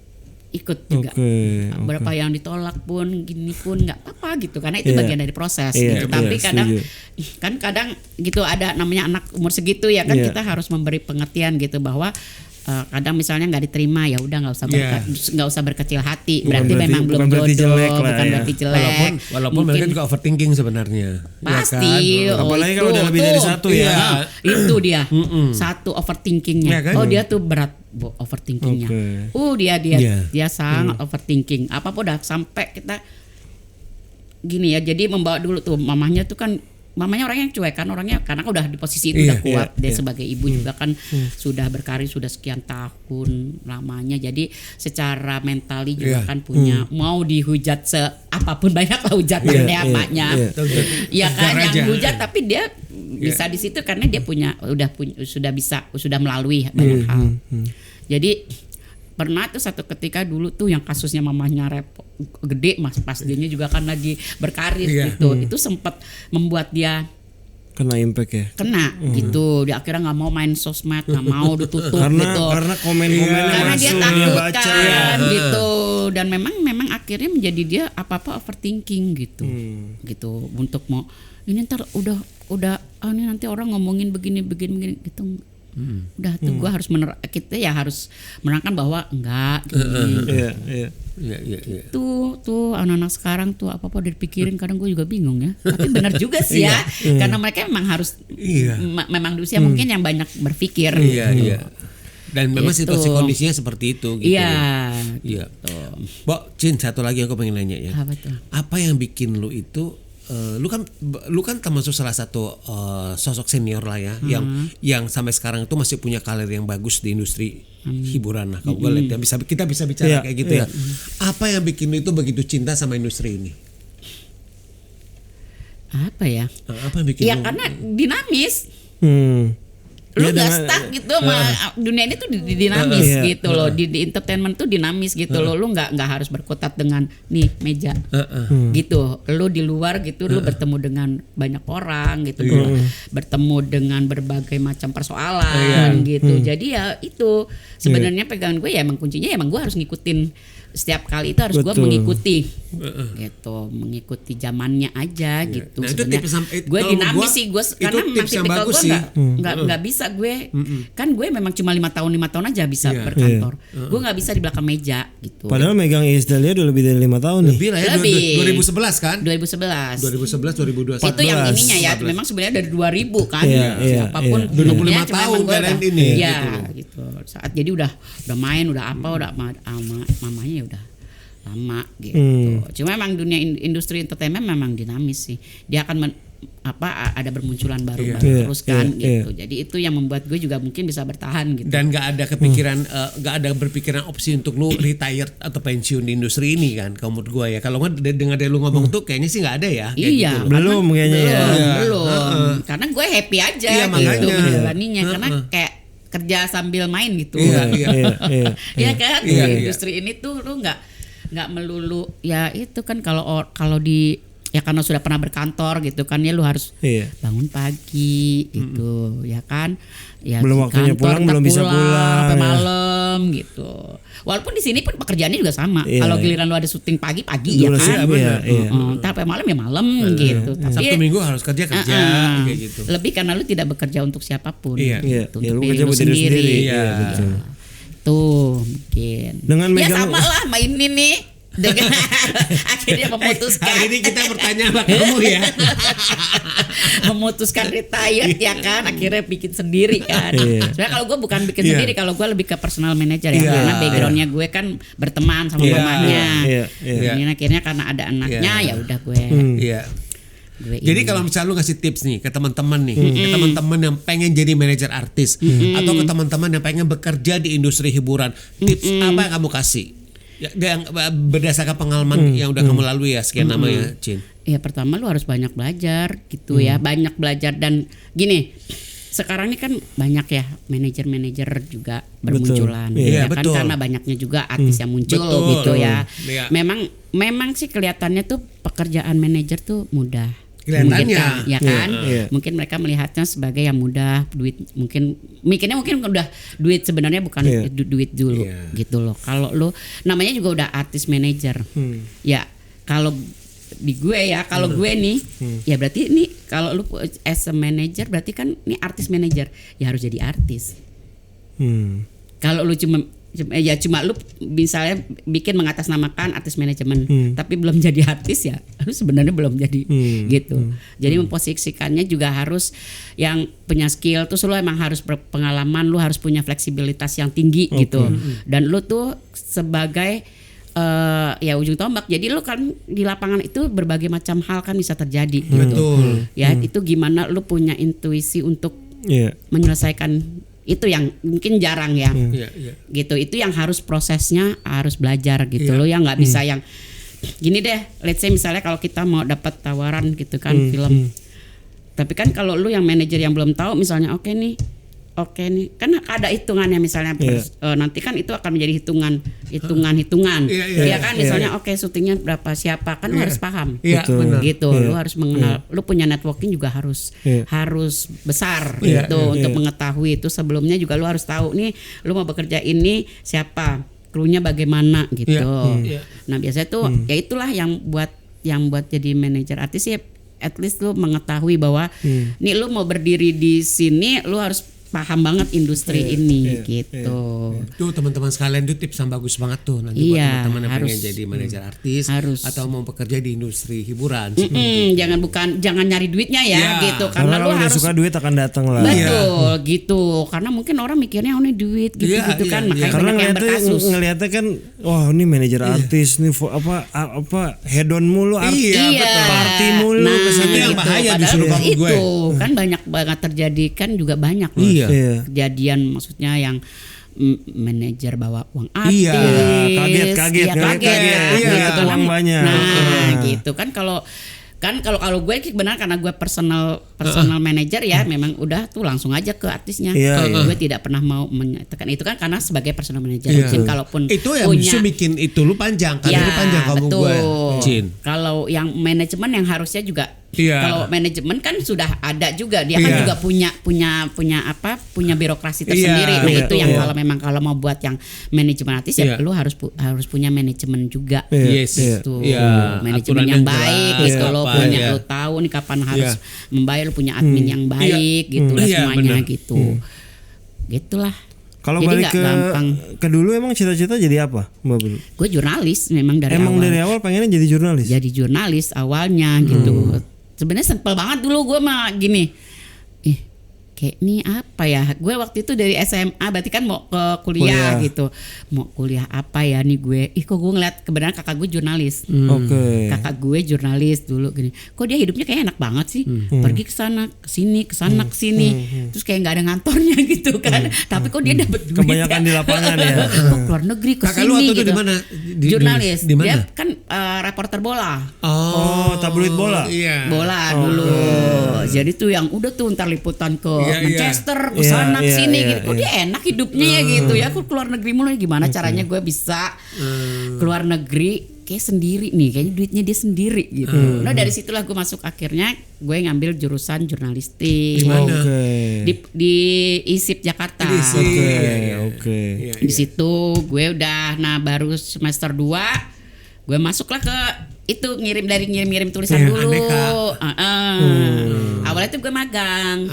juga. Oke. Berapa yang ditolak pun gini pun nggak apa-apa gitu karena itu Iya. bagian dari proses Iya, gitu. Tapi iya, kadang setuju. kan kadang gitu ada namanya anak umur segitu ya kan Iya. kita harus memberi pengertian gitu bahwa kadang misalnya nggak diterima ya udah nggak usah Iya. nggak usah berkecil hati Bukan berarti berarti- memang belum bukan berarti jodoh jelek lah bukan ya. berarti jelek Walaupun mereka juga overthinking sebenarnya. pasti Ya kan? Apalagi kalau udah lebih dari satu ya. Iya. Itu dia satu overthinkingnya. Ya kan? Oh dia tuh berat overthinkingnya. Oke. Dia sangat overthinking. Apapun udah sampai kita gini ya. Jadi membawa dulu tuh mamahnya tuh kan. Mamanya orangnya cuek kan orangnya karena udah di posisi itu Iya, udah kuat iya, dia iya. sebagai ibu juga kan sudah berkarir sudah sekian tahun lamanya jadi secara mentali juga Iya. kan punya mau dihujat apapun banyak lah hujatannya Iya, iya, emaknya iya. ya kan Tegar yang aja. hujat tapi dia bisa di situ karena dia sudah melalui banyak hal jadi pernah tuh satu ketika dulu tuh yang kasusnya mamahnya gede mas pas dianya juga kan lagi berkarir Iya. gitu itu sempat membuat dia Kena impact ya. kena gitu dia akhirnya nggak mau main sosmed nggak mau ditutup Karena gitu komen-komennya karena dia masuk, takut baca kan ya. gitu dan memang akhirnya menjadi dia apa overthinking gitu gitu untuk mau ini ntar udah ini nanti orang ngomongin begini gitu udah tuh gue harus kita ya harus menerangkan bahwa enggak gini. Iya, iya. Iya. Tuh anak-anak sekarang tuh apa-apa udah dipikirin, kadang gue juga bingung ya. Tapi benar juga sih ya. Karena mereka memang harus memang di usia mungkin yang banyak berpikir. Iya. Dan memang Gitu. situasi kondisinya seperti itu gitu. Iya. Iya. Cin, satu lagi aku pengen nanya ya. Apa tuh? Apa yang bikin lu itu lu kan termasuk salah satu sosok senior lah ya, yang sampai sekarang itu masih punya karir yang bagus di industri hiburan. Nah, kalau gue lihat kita bisa bicara kayak gitu ya. Apa yang bikin lu itu begitu cinta sama industri ini? Apa ya? Apa yang bikin Ya lu? karena dinamis. Ya, Lu gak dengan- stuck gitu sama dunia ini tuh dinamis gitu loh. Di entertainment tuh dinamis gitu loh. Lu nggak harus berkutat dengan nih meja gitu. Lu di luar gitu lu bertemu dengan banyak orang gitu. Bertemu dengan berbagai macam persoalan gitu. Jadi ya itu sebenarnya pegangan gue ya emang kuncinya emang gue harus ngikutin. Setiap kali itu harus gue mengikuti gitu, mengikuti zamannya aja gitu. Nah, itu Sebenarnya tips gue kalau dinamis gua, sih gue itu karena memang tips yang tipikal bagus gue sih. nggak bisa gue kan gue memang cuma 5 tahun aja bisa berkantor. Gue nggak bisa di belakang meja gitu. Padahal megang Isdalia udah lebih dari 5 tahun nih. Lebih lah ya, Lebih. 2011 kan? 2011. 2011 2021. Itu yang 14. ininya ya, memang sebenarnya dari 2000 kan. Iya, Siapapun iya. 25 dunia, cuma tahun emang gue kalian udah- ini, Iya, gitu. Saat jadi udah main, udah apa, udah sama mamanya ya udah lama gitu. Cuma emang dunia industri entertainment memang dinamis sih. Dia akan ada bermunculan baru terus kan gitu. Jadi itu yang membuat gue juga mungkin bisa bertahan gitu. Dan nggak ada kepikiran, nggak ada berpikiran opsi untuk lu retire atau pensiun di industri ini kan, kalau menurut gue ya. Kalau nggak dengar dari lu ngomong tuh kayaknya sih nggak ada ya. Kayak Iya, gitu. Belum kayaknya ya. belum. Karena gue happy aja Iya, gitu makanya. menjalaninya karena kayak kerja sambil main gitu. Iya. Iya kan? Iya, Di iya. industri ini tuh lu nggak melulu ya itu kan kalau di ya karena sudah pernah berkantor gitu kan ya lu harus Iya. bangun pagi gitu ya kan ya Belum di waktunya kantor pulang, ntar belum bisa pulang, sampai ya. malam gitu walaupun di sini pun pekerjaannya juga sama Iya. kalau giliran lu ada syuting pagi ya Dulu sih, kan iya, iya. Ntar sampai malam ya malam gitu tapi Sabtu Minggu harus kerja kayak gitu. lebih karena lu tidak bekerja untuk siapapun Iya. Iya, gitu, ya, lu untuk diri kerja lu buat diri sendiri sendiri. Iya, betul. tuh mungkin Dengan ya megang- sama lah main ini nih dengan akhirnya memutuskan Hari ini kita bertanya sama kamu ya. memutuskan retire ya kan akhirnya bikin sendiri kan Iya. sebenarnya kalau gue bukan bikin Iya. sendiri kalau gue lebih ke personal manager ya Iya. karena backgroundnya gue kan berteman sama Iya. mamanya Iya. ini akhirnya karena ada anaknya Iya. ya udah gue Iya. gue Jadi ini. kalau misalnya lu ngasih tips nih ke teman-teman nih, ke teman-teman yang pengen jadi manajer artis atau ke teman-teman yang pengen bekerja di industri hiburan, tips apa yang kamu kasih? Ya, yang berdasarkan pengalaman yang udah kamu lalui ya sekian lama ya, Cin. Ya pertama lu harus banyak belajar gitu ya, banyak belajar dan gini. Sekarang ini kan banyak ya manajer-manajer juga bermunculan, Betul. Iya, ya kan betul. karena banyaknya juga artis yang muncul Betul. gitu ya. Iya. Memang sih kelihatannya tuh pekerjaan manajer tuh mudah. Kelihatannya. Mungkin kan, ya kan? Iya. Mungkin mereka melihatnya sebagai yang mudah, duit mungkin mikirnya mungkin udah duit sebenarnya bukan Iya. duit dulu Iya. gitu loh. Kalau lu namanya juga udah artis manajer. Ya, kalau di gue ya, kalau gue nih ya berarti ini kalau lu as a manager berarti kan ini artis manager, ya harus jadi artis. Kalau lu cuma lu misalnya bikin mengatasnamakan artis manajemen tapi belum jadi artis ya lu sebenarnya belum jadi gitu. Jadi memposisikannya juga harus yang punya skill tuh lu emang harus berpengalaman, lu harus punya fleksibilitas yang tinggi gitu. Dan lu tuh sebagai ya ujung tombak. Jadi lu kan di lapangan itu berbagai macam hal kan bisa terjadi gitu. Betul. Ya itu gimana lu punya intuisi untuk Iya. menyelesaikan itu yang mungkin jarang ya. Iya, iya. Gitu itu yang harus prosesnya harus belajar gitu loh, yang nggak bisa yang gini deh, let's say misalnya kalau kita mau dapat tawaran gitu kan film, tapi kan kalau lu yang manajer yang belum tahu misalnya oke nih kan ada hitungannya misalnya nanti kan itu akan menjadi hitungan Iya, ya kan misalnya oke syutingnya berapa siapa kan lu harus paham Iya, Betul. benar. gitu. Lu harus mengenal, lu punya networking juga harus besar gitu untuk mengetahui itu. Sebelumnya juga lu harus tahu nih lu mau bekerja ini siapa, krunya bagaimana gitu. Iya. Nah biasanya tuh ya itulah yang buat jadi manajer artis ya, at least lu mengetahui bahwa nih lu mau berdiri di sini lu harus paham banget industri ini gitu. Tuh teman-teman sekalian tuh tips yang bagus banget tuh nanti buat teman-teman yang pengen jadi manajer artis atau mau bekerja di industri hiburan. Jangan nyari duitnya ya gitu karena lu kalau harus suka duit akan datang lah. Betul gitu. Karena mungkin orang mikirnya ini duit gitu kan makanya karena banyak yang berkasus. ngeliatnya kan wah ini manajer artis nih apa head on mulu party mulu itu yang bahaya justru bang gue. Itu kan banyak banget terjadi kan juga banyak loh. Kejadian maksudnya yang manajer bawa uang artis. Kaget gitu uang banyak. Nah, gitu kan kalau gue benar karena gue personal manager ya memang udah tuh langsung aja ke artisnya. Gue tidak pernah mau menyatakan itu kan karena sebagai personal manager. Mungkin kalaupun itu yang bisa bikin itu lu panjang karena lu panjang kamu gue. Kalau yang manajemen yang harusnya juga kalau manajemen kan sudah ada juga dia kan juga punya birokrasi tersendiri. Nah itu yang kalau mau buat yang manajemen artis ya lu harus punya manajemen juga. Gitu. Manajemen yang baik gitu lo punya lu tahu nih kapan harus membayar, lu punya admin yang baik gitu lah semuanya gitu. Gitulah. Kalau balik ke dulu emang cita-cita jadi apa Mbak Bulu? Gue jurnalis memang dari awal. Emang dari awal pengennya jadi jurnalis? Jadi jurnalis awalnya gitu. Sebenarnya simpel banget dulu gue mah gini. Kayak ini apa ya? Gue waktu itu dari SMA berarti kan mau ke kuliah gitu. Mau kuliah apa ya nih gue? Kok gue ngeliat kebenaran kakak gue jurnalis. Kakak gue jurnalis dulu gini. Kok dia hidupnya kayak enak banget sih. Pergi ke sana, ke sini, ke sana, ke sini. Terus kayak enggak ada ngantornya gitu kan. Tapi kok dia dapat duit. Kebanyakan di lapangan ya. Kok keluar negeri ke sini gitu. Di mana? Jurnalis. Dia kan reporter bola. Tabloid bola. Bola dulu. Jadi tuh yang udah tuh ntar liputan ke Manchester kesana kesini gitu. Kok dia enak hidupnya ya gitu ya. Aku keluar negeri mulu gimana caranya gue bisa keluar negeri kayak sendiri nih, kayaknya duitnya dia sendiri gitu. Nah dari situlah gue masuk akhirnya gue ngambil jurusan jurnalistik. Di ISIP Jakarta. Di situ gue udah baru semester 2 gue masuklah ke itu ngirim tulisan dulu. Awalnya tuh gue magang.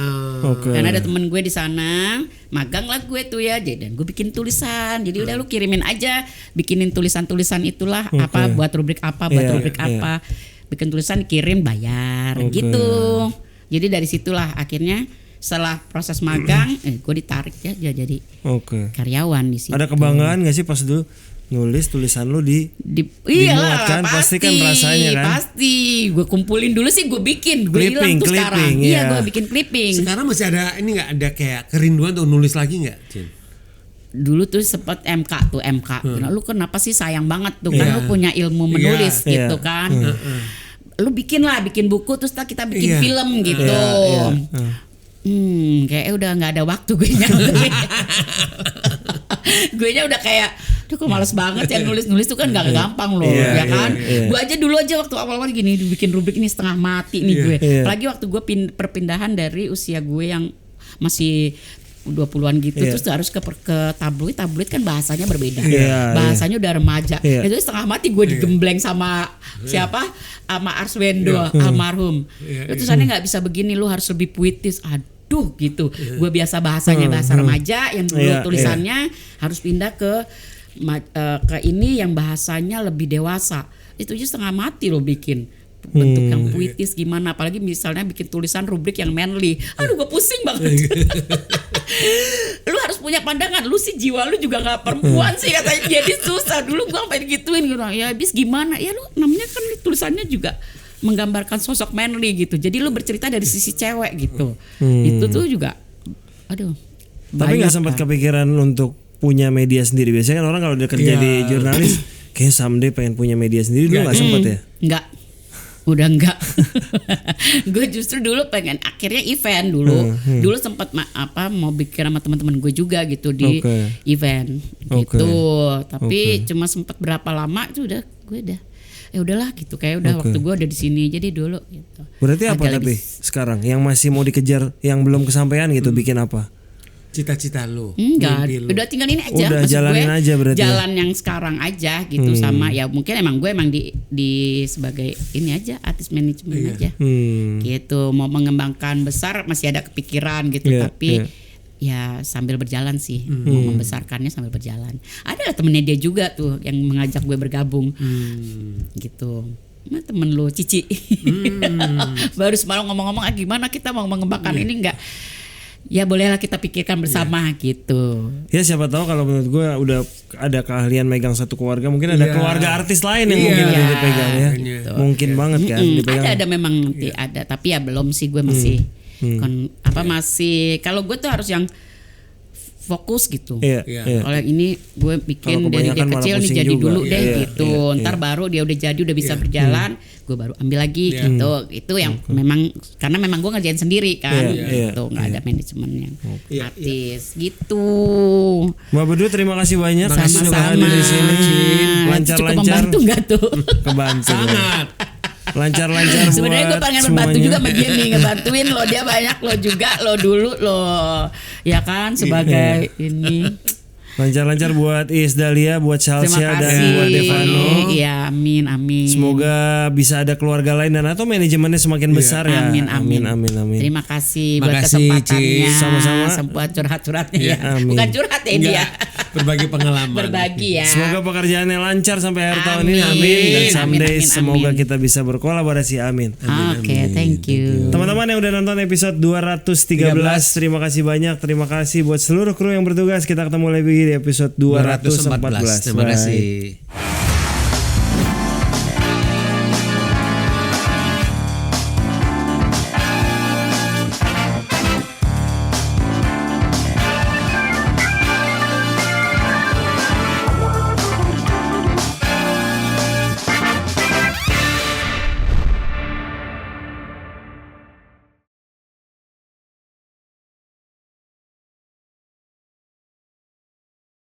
Karena ada temen gue di sana, magang lah gue tuh ya. Dan gue bikin tulisan. Jadi udah lu kirimin aja, bikinin tulisan-tulisan itulah apa buat rubrik apa, apa. Bikin tulisan kirim bayar gitu. Jadi dari situlah akhirnya setelah proses magang gue ditarik ya jadi karyawan di situ. Ada kebanggaan gak sih pas dulu nulis tulisan lu iyalah kan pasti kan rasanya kan pasti gue kumpulin dulu sih gue bikin gue hilang tuh sekarang gue bikin clipping. Sekarang masih ada ini nggak ada kayak kerinduan tuh nulis lagi nggak Cin? Dulu tuh sempat MK. Nah, lu kenapa sih sayang banget tuh kan lu punya ilmu menulis gitu kan. Lu bikin buku terus kita bikin film gitu. Kayak udah nggak ada waktu gue nya udah kayak kok malas banget ya nulis tuh kan gak gampang loh ya kan. Gue aja dulu waktu awal-awal gini bikin rubrik ini setengah mati nih gue. Apalagi waktu gue perpindahan dari usia gue yang masih 20-an gitu terus harus ke tabloid kan bahasanya berbeda. Bahasanya udah remaja. Itu setengah mati gue digembleng sama siapa? Sama Arswendo almarhum. Tulisannya nggak bisa begini, lu harus lebih puitis. Aduh gitu. Gue biasa bahasanya bahasa remaja yang dulu tulisannya harus pindah ke ini yang bahasanya lebih dewasa. Itu aja setengah mati lo bikin bentuk yang puitis gimana, apalagi misalnya bikin tulisan rubrik yang manly. Aduh gue pusing banget. Lu harus punya pandangan, lu sih jiwa lu juga gak perempuan sih katanya, jadi susah. Dulu gue sampai digituin gitu. Ya habis gimana ya, lu namanya kan tulisannya juga menggambarkan sosok manly gitu, jadi lu bercerita dari sisi cewek gitu. Itu tuh juga aduh. Tapi gak sempat kepikiran untuk punya media sendiri? Biasanya kan orang kalau udah kerja di jurnalis kayak someday pengen punya media sendiri. Lu gak sempet ya? Enggak, udah enggak. Gue justru dulu pengen akhirnya event dulu. Dulu sempat mau bikin sama teman-teman gue juga gitu di event gitu. Tapi cuma sempat berapa lama itu udah gue udahlah gitu, kayak udah waktu gue udah di sini jadi dulu gitu. Berarti apa tapi sekarang yang masih mau dikejar yang belum kesampaian gitu, bikin apa? Cita-cita lu? Enggak, udah tinggal ini aja. Udah jalanin gue, aja berarti. Jalan yang sekarang aja gitu. Sama ya mungkin gue di sebagai ini aja artis manajemen aja. Gitu, mau mengembangkan besar masih ada kepikiran gitu, tapi ya sambil berjalan sih, mau membesarkannya sambil berjalan. Ada temennya dia juga tuh yang mengajak gue bergabung, gitu. Nah, temen lo Cici, baru semalam ngomong-ngomong, gimana kita mau mengembangkan ini enggak? Ya bolehlah kita pikirkan bersama gitu. Ya siapa tahu kalau menurut gue udah ada keahlian megang satu keluarga, mungkin ada keluarga artis lain yang mungkin ada dipegang ya. Gitu. Mungkin banget kan dipegang. Ada memang nanti ada, tapi ya belum sih, gue masih masih, kalau gue tuh harus yang fokus gitu. Iya. Kalau yang ini gue bikin Kalau dari dia kebanyakan kecil malah nih pusing jadi juga. dulu deh Iya, gitu. iya. Ntar baru dia udah jadi udah bisa berjalan, gue baru ambil lagi gitu. Itu yang memang karena memang gue ngerjain sendiri kan, gitu nggak ada manajemennya. Artis gitu. Mbak Bedu terima kasih banyak Sama-sama. sudah hadir di sini. Cukup Lancar-lancar. membantu nggak tuh? Kebantu. Sangat. Lancar-lancar Sebenarnya gue buat pengen membantu semuanya. juga sama dia nih, ngebantuin lo, dia banyak lo juga lo dulu lo, ya kan sebagai ini. Lancar-lancar buat Iis Dahlia, buat Terima Salsya dan kasih. buat Devano. Iya, amin. Semoga bisa ada keluarga lain dan atau manajemennya semakin besar ya. Amin. Amin. Terima kasih buat Makasih, kesempatannya. Ci. Sama-sama. Sempat curhat-curhatnya ya. amin. Bukan curhat ya dia. Berbagi pengalaman. Berbagi ya. Semoga pekerjaannya lancar sampai akhir tahun ini. Amin. Amin. Dan Amin, someday amin, semoga amin. kita bisa berkolaborasi. Amin. Oke, thank you. Teman-teman yang udah nonton episode 213, terima kasih banyak. Terima kasih buat seluruh kru yang bertugas. Kita ketemu lagi di episode 214. Terima kasih.